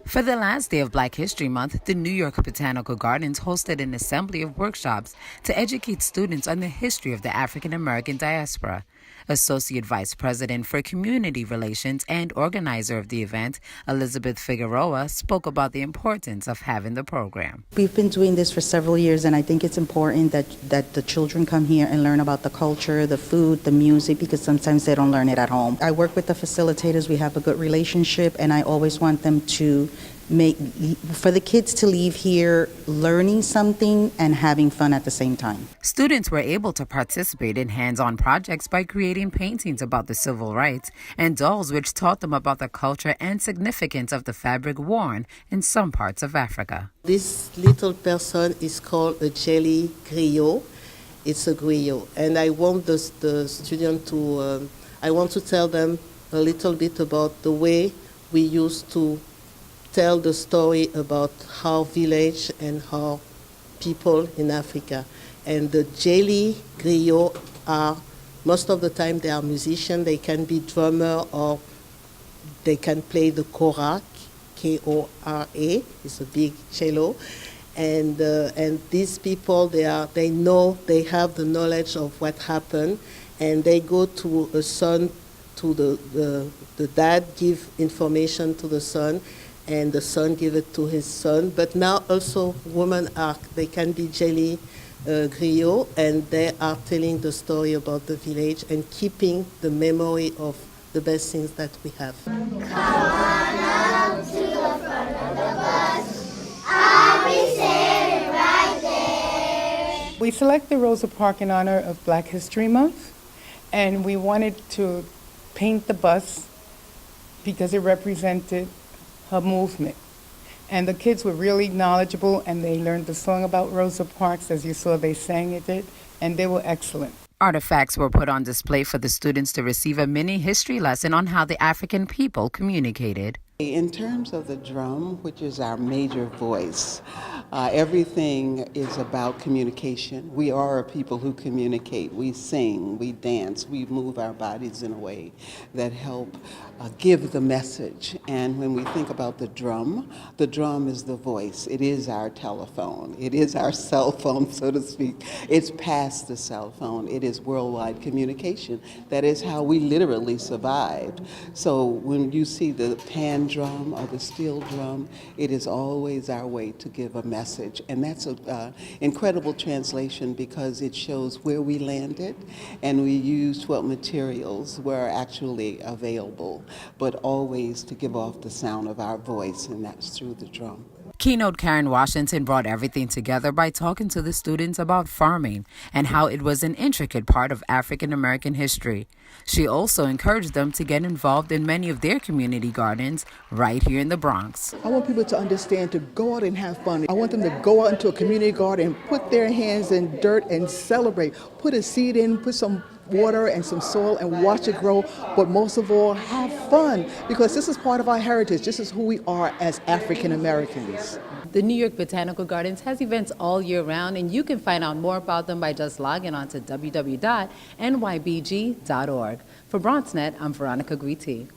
For the last day of Black History Month, the New York Botanical Gardens hosted an assembly of workshops to educate students on the history of the African American diaspora. Associate Vice President for Community Relations and organizer of the event, Elizabeth Figueroa, spoke about the importance of having the program. We've been doing this for several years, and I think it's important that the children come here and learn about the culture, the food, the music, because sometimes they don't learn it at home. I work with the facilitators. We have a good relationship, and I always want them to for the kids to leave here learning something and having fun at the same time. Students were able to participate in hands-on projects by creating paintings about the civil rights and dolls which taught them about the culture and significance of the fabric worn in some parts of Africa. This little person is called a jelly griot. It's a griot, and I want the student to I want to tell them a little bit about the way we used to tell the story about our village and our people in Africa. And the jelly griot are, most of the time they are musicians. They can be drummer or they can play the kora, K-O-R-A, it's a big cello. And these people, they have the knowledge of what happened, and they go to a son, to the dad give information to the son, and the son give it to his son. But now also women they can be jelly griot, and they are telling the story about the village and keeping the memory of the best things that we have. Come on up to the front of the bus. I'll be standing right there. We selected Rosa Parks in honor of Black History Month, and we wanted to paint the bus because it represented her movement. And the kids were really knowledgeable, and they learned the song about Rosa Parks. As you saw, they sang it, and they were excellent. Artifacts were put on display for the students to receive a mini history lesson on how the African people communicated. In terms of the drum, which is our major voice, everything is about communication. We are a people who communicate. We sing, we dance, we move our bodies in a way that help give the message. And when we think about the drum is the voice. It is our telephone. It is our cell phone, so to speak. It's past the cell phone. It is worldwide communication. That is how we literally survived. So when you see the pan drum or the steel drum, it is always our way to give a message. And that's an incredible translation because it shows where we landed, and we used what materials were actually available, but always to give off the sound of our voice, and that's through the drum. Keynote Karen Washington brought everything together by talking to the students about farming and how it was an intricate part of African American history. She also encouraged them to get involved in many of their community gardens right here in the Bronx. I want people to understand to go out and have fun. I want them to go out into a community garden, put their hands in dirt and celebrate. Put a seed in, put some water and some soil and watch it grow, but most of all, have fun, because this is part of our heritage. This is who we are as African Americans. The New York Botanical Gardens has events all year round, and you can find out more about them by just logging on to www.nybg.org. For BronxNet, I'm Veronica Guiti.